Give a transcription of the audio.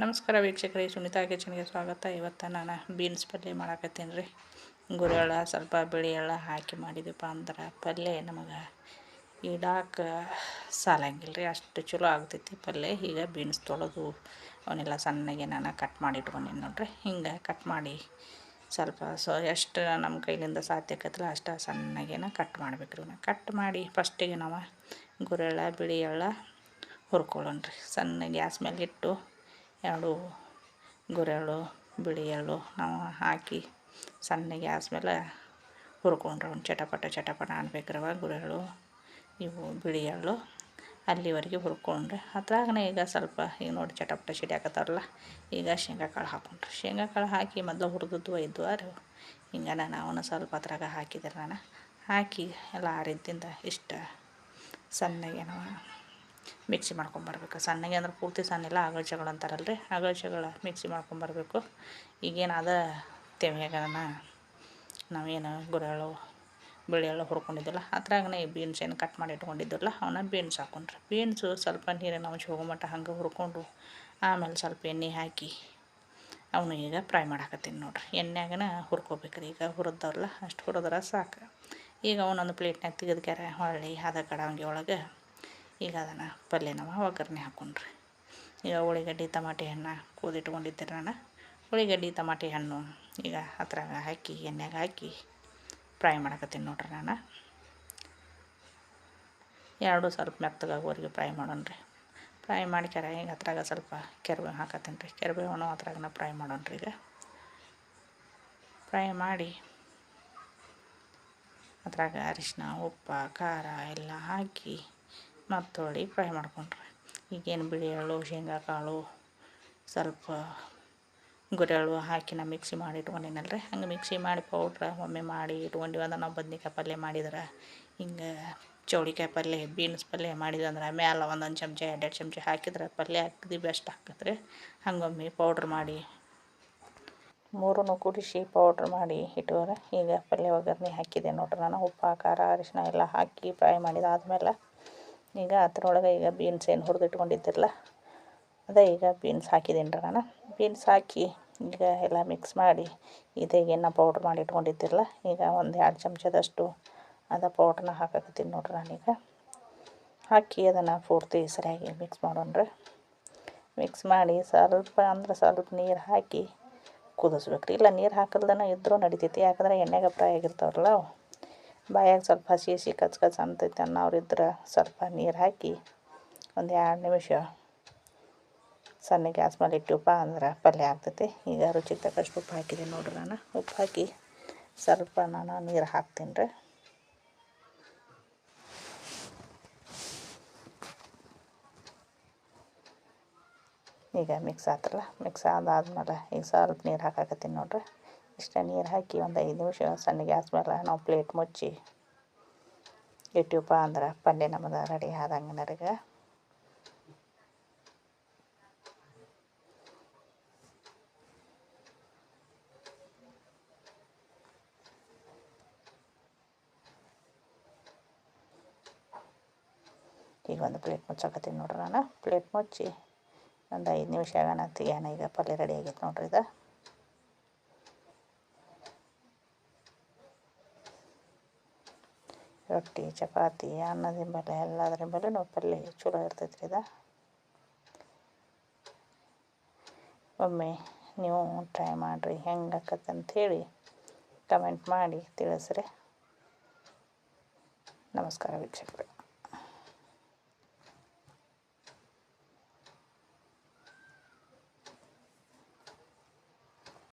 ನಮಸ್ಕಾರ ವೀಕ್ಷಕರೇ, ಸುನೀತಾ ಕಿಚನ್ಗೆ ಸ್ವಾಗತ. ಇವತ್ತು ನಾನು ಬೀನ್ಸ್ ಪಲ್ಯ ಮಾಡಾಕತ್ತೀನಿ ರೀ. ಗುರೆಳ್ಳು ಸ್ವಲ್ಪ ಬಿಳಿ ಎಳ್ಳು ಹಾಕಿ ಮಾಡಿದಪ್ಪ ಅಂದ್ರೆ ಪಲ್ಯ ನಮಗೆ ಇಡಾಕ ಸಾಲಂಗಿಲ್ಲ ರೀ, ಅಷ್ಟು ಚಲೋ ಆಗ್ತೈತಿ ಪಲ್ಯ. ಈಗ ಬೀನ್ಸ್ ತೊಳೆದು ಅವನ್ನೆಲ್ಲ ಸಣ್ಣಗೆ ನಾನು ಕಟ್ ಮಾಡಿ ಇಟ್ಕೊಂಡಿನಿ ನೋಡ್ರಿ. ಹಿಂಗೆ ಕಟ್ ಮಾಡಿ ಸ್ವಲ್ಪ ಎಷ್ಟು ನಮ್ಮ ಕೈಲಿಂದ ಸಾಧ್ಯ ಆಕತ್ತಲ್ಲ ಅಷ್ಟು ಸಣ್ಣಗೇನ ಕಟ್ ಮಾಡ್ಬೇಕು ರೀ. ಕಟ್ ಮಾಡಿ ಫಸ್ಟಿಗೆ ನಾವು ಗುರೆಳ್ಳು ಬಿಳಿ ಎಳ್ಳು ಹುರ್ಕೊಳ್ಳೋಣ ರೀ. ಸಣ್ಣ ಗ್ಯಾಸ್ ಮೇಲೆ ಇಟ್ಟು 2 ಗುರೆಳ್ಳು ಬಿಳಿ ಎಳ್ಳು ನಾವು ಹಾಕಿ ಸಣ್ಣ ಗ್ಯಾಸ್ ಮೇಲೆ ಹುರ್ಕೊಂಡ್ರೆ ಒಂದು ಚಟಪಟ ಅನ್ಬೇಕ್ರವ ಗುರೆಳ್ಳು ಇವು ಬಿಳಿ ಎಳ್ಳು ಅಲ್ಲಿವರೆಗೆ ಹುರ್ಕೊಂಡ್ರೆ ಅದ್ರಾಗನೇ ಈಗ ಸ್ವಲ್ಪ ಈಗ ನೋಡಿ ಚಟಪಟ ಸಿಡಿಯಾಕತ್ತಾರಲ್ಲ. ಈಗ ಶೇಂಗಾ ಕಾಳು ಹಾಕೊಂಡ್ರೆ ಶೇಂಗಾ ಕಾಳು ಹಾಕಿ ಮೊದಲು ಹುರಿದದ್ದು ಇದ್ದು ಅದು ಹಿಂಗೆ ನಾನು ಅವನ್ನ ಸ್ವಲ್ಪ ಅದ್ರಾಗ ಹಾಕಿದೆ ನಾನು. ಹಾಕಿ ಎಲ್ಲ ಆರಿದ್ದಿಂದ ಇಷ್ಟ ಸಣ್ಣಗೆ ನಾವು ಮಿಕ್ಸಿ ಮಾಡ್ಕೊಂಬರ್ಬೇಕು. ಸಣ್ಣಗೆ ಅಂದ್ರೆ ಪೂರ್ತಿ ಸಣ್ಣ ಇಲ್ಲ, ಅಗಲಚಗಳು ಅಂತಾರಲ್ಲ ರೀ, ಅಗಲಚಗಳು ಮಿಕ್ಸಿ ಮಾಡ್ಕೊಂಬರ್ಬೇಕು. ಈಗೇನು ಅದ ತೆವ್ಯಾಗ ನಾವೇನು ಗುರೆಳ್ಳು ಬಿಳಿ ಎಳ್ಳು ಹುರ್ಕೊಂಡಿದ್ದಿಲ್ಲ ಅದ್ರಾಗನೇ ಬೀನ್ಸ್ ಏನು ಕಟ್ ಮಾಡಿ ಇಟ್ಕೊಂಡಿದ್ದಿಲ್ಲ ಅವನ್ನ ಬೀನ್ಸ್ ಹಾಕೊಂಡ್ರೆ ಬೀನ್ಸು ಸ್ವಲ್ಪ ನೀರಿನ ಅಂಶ ಹೋಗೋ ಮಟ್ಟ ಹಂಗೆ ಹುರ್ಕೊಂಡು ಆಮೇಲೆ ಸ್ವಲ್ಪ ಎಣ್ಣೆ ಹಾಕಿ ಅವನು ಈಗ ಫ್ರೈ ಮಾಡಾಕತ್ತೀನಿ ನೋಡ್ರಿ. ಎಣ್ಣೆಗನ ಹುರ್ಕೋಬೇಕ್ರಿ. ಈಗ ಹುರಿದವ್ರಲ್ಲ ಅಷ್ಟು ಹುರಿದ್ರೆ ಸಾಕು. ಈಗ ಅವನೊಂದು ಪ್ಲೇಟ್ನಾಗ ತೆಗೆದ್ಕ್ಯಾರ ಹೊಳ್ಳಿ ಅದ ಕಡಾವಂಗಿ ಒಳಗೆ ಈಗ ಅದನ್ನು ಪಲ್ಯ ನಾವು ಒಗ್ಗರಣೆ ಹಾಕೊಂಡ್ರಿ. ಈಗ ಉಳ್ಳಾಗಡ್ಡಿ ಟಮಾಟೆ ಹಣ್ಣು ಕೂದಿಟ್ಕೊಂಡಿದ್ದೆ ನಾನು. ಉಳ್ಳಾಗಡ್ಡಿ ಟಮಾಟೆ ಹಣ್ಣು ಈಗ ಅದ್ರಾಗ ಹಾಕಿ ಎಣ್ಣೆಗೆ ಹಾಕಿ ಫ್ರೈ ಮಾಡಾಕತ್ತೀನಿ ನೋಡ್ರಿ ನಾನು. ಎರಡು ಸ್ವಲ್ಪ ಮೆತ್ತಗಾಗೋವರೆಗೆ ಫ್ರೈ ಮಾಡೋಣ್ರಿ. ಫ್ರೈ ಮಾಡ್ಕ್ಯಾರ ಈಗ ಅದ್ರಾಗ ಸ್ವಲ್ಪ ಕೆರ್ಬೇವು ಹಾಕತ್ತೀನಿ ರೀ. ಕೆರ್ಬೇವನ್ನು ಅದ್ರಾಗನ ಫ್ರೈ ಮಾಡೋಣ್ರಿ. ಈಗ ಫ್ರೈ ಮಾಡಿ ಅದ್ರಾಗ ಅರಿಶಿನ ಉಪ್ಪು ಖಾರ ಎಲ್ಲ ಹಾಕಿ ಮತ್ತೊಳ್ಳಿ ಫ್ರೈ ಮಾಡ್ಕೊಂಡ್ರಿ. ಈಗೇನು ಬಿಳಿ ಎಳ್ಳು ಶೇಂಗಾ ಕಾಳು ಸ್ವಲ್ಪ ಗುರೆಳ್ಳು ಹಾಕಿ ನಾನು ಮಿಕ್ಸಿ ಮಾಡಿ ಇಟ್ಕೊಂಡಿನಲ್ಲ ರೀ, ಹಂಗೆ ಮಿಕ್ಸಿ ಮಾಡಿ ಪೌಡ್ರ ಒಮ್ಮೆ ಮಾಡಿ ಇಟ್ಕೊಂಡಿವಿ ಅಂದ್ರೆ ನಾವು ಬದ್ನಿಕಾಯಿ ಪಲ್ಯ ಮಾಡಿದ್ರೆ ಹಿಂಗೆ ಚೌಳಿಕಾಯಿ ಪಲ್ಯ ಬೀನ್ಸ್ ಪಲ್ಯ ಮಾಡಿದ್ವಿ ಅಂದ್ರೆ ಮ್ಯಾಲೆ ಒಂದೊಂದು ಚಮಚ 2 ಚಮಚ ಹಾಕಿದ್ರೆ ಪಲ್ಯ ಅಗದಿ ಬೆಸ್ಟ್ ಆಗ್ತದೆ ರೀ. ಹಂಗೊಮ್ಮೆ ಪೌಡ್ರ್ ಮಾಡಿ 3 ಕುದಿಸಿ ಪೌಡ್ರ್ ಮಾಡಿ ಇಟ್ಟುವರೆ ಈಗ ಪಲ್ಯ ಒಗ್ಗರಣೆ ಹಾಕಿದೆ ನೋಡ್ರಿ ನಾನು. ಉಪ್ಪು ಖಾರ ಅರಿಶಿನ ಎಲ್ಲ ಹಾಕಿ ಫ್ರೈ ಮಾಡಿದಾದ್ಮೇಲೆ ಈಗ ಅದ್ರೊಳಗೆ ಈಗ ಬೀನ್ಸ್ ಏನು ಹುರಿದಿಟ್ಕೊಂಡಿದ್ದಿರಲ್ಲ ಅದೇ ಈಗ ಬೀನ್ಸ್ ಹಾಕಿದ್ದೀನಿ ರೀ ನಾನು. ಬೀನ್ಸ್ ಹಾಕಿ ಈಗ ಎಲ್ಲ ಮಿಕ್ಸ್ ಮಾಡಿ ಇದೇಗೇನು ಪೌಡ್ರ್ ಮಾಡಿ ಇಟ್ಕೊಂಡಿದ್ದಿರಲ್ಲ ಈಗ 1-2 ಚಮಚದಷ್ಟು ಅದ ಪೌಡ್ರನ್ನ ಹಾಕಕತ್ತೀನಿ ನೋಡ್ರಿ ನಾನೀಗ. ಹಾಕಿ ಅದನ್ನು ಪೂರ್ತಿ ಸರಿಯಾಗಿ ಮಿಕ್ಸ್ ಮಾಡೋಣ್ರಿ. ಮಿಕ್ಸ್ ಮಾಡಿ ಸ್ವಲ್ಪ ಅಂದ್ರೆ ಸ್ವಲ್ಪ ನೀರು ಹಾಕಿ ಕುದಿಸ್ಬೇಕು ರೀ. ಇಲ್ಲ ನೀರು ಹಾಕಲ್ದನ ಇದ್ರೂ ನಡಿತೈತಿ, ಯಾಕಂದ್ರೆ ಎಣ್ಣೆಗೆ ಫ್ರೈ ಆಗಿರ್ತಾವ್ರಲ್ಲ ಅವು. ಬಾಯಾಗ ಸ್ವಲ್ಪ ಹಸಿ ಕಚ್ ಅಂತೈತೆ ಅನ್ನೋರಿದ್ರೆ ಸ್ವಲ್ಪ ನೀರು ಹಾಕಿ 1-2 ನಿಮಿಷ ಸಣ್ಣ ಗ್ಯಾಸ್ ಮೇಲೆ ಇಟ್ಟಿವಪ್ಪ ಅಂದ್ರೆ ಪಲ್ಯ ಆಗ್ತೈತಿ. ಈಗ ರುಚಿಗೆ ತಕ್ಕಷ್ಟು ಉಪ್ಪು ಹಾಕಿದ್ದೀನಿ ನೋಡ್ರಿ ನಾನು. ಉಪ್ಪು ಹಾಕಿ ಸ್ವಲ್ಪ ನಾನು ನೀರು ಹಾಕ್ತೀನಿ ರೀ. ಈಗ ಮಿಕ್ಸ್ ಆತಲ್ಲ, ಮಿಕ್ಸ್ ಆದಾದ್ಮೇಲೆ ಈಗ ಸ್ವಲ್ಪ ನೀರು ಹಾಕಾಕತ್ತೀನಿ ನೋಡ್ರಿ. ಇಷ್ಟ ನೀರು ಹಾಕಿ 1-5 ನಿಮಿಷ ಸಣ್ಣ ಗ್ಯಾಸ್ ಮೇಲೆ ನಾವು ಪ್ಲೇಟ್ ಮುಚ್ಚಿ ಇಟ್ಟಿವಪ್ಪ ಅಂದ್ರೆ ಪಲ್ಯ ನಮ್ಮದು ರೆಡಿ ಆದಂಗೆ ನನಗೆ. ಈಗ ಒಂದು ಪ್ಲೇಟ್ ಮುಚ್ಚಾಕತ್ತೀನಿ ನೋಡ್ರಿ ನಾನು. ಪ್ಲೇಟ್ ಮುಚ್ಚಿ 1-5 ನಿಮಿಷ ಆಗೋಣ ತೆಗಿಯೋಣ. ಈಗ ಪಲ್ಯ ರೆಡಿ ಆಗೈತೆ ನೋಡ್ರಿ ಇದು. ರೊಟ್ಟಿ ಚಪಾತಿ ಅನ್ನದಿಂಬಲೆ ಎಲ್ಲದ್ರಿಂಬಲೆ ಪಲ್ಯ ಚಲೋ ಇರ್ತೈತೆ ರೀ ಇದು. ಒಮ್ಮೆ ನೀವು ಟ್ರೈ ಮಾಡಿರಿ, ಹೆಂಗೆ ಆಕತ್ತಂಥೇಳಿ ಕಮೆಂಟ್ ಮಾಡಿ ತಿಳಿಸ್ರಿ. ನಮಸ್ಕಾರ ವೀಕ್ಷಕರೇ.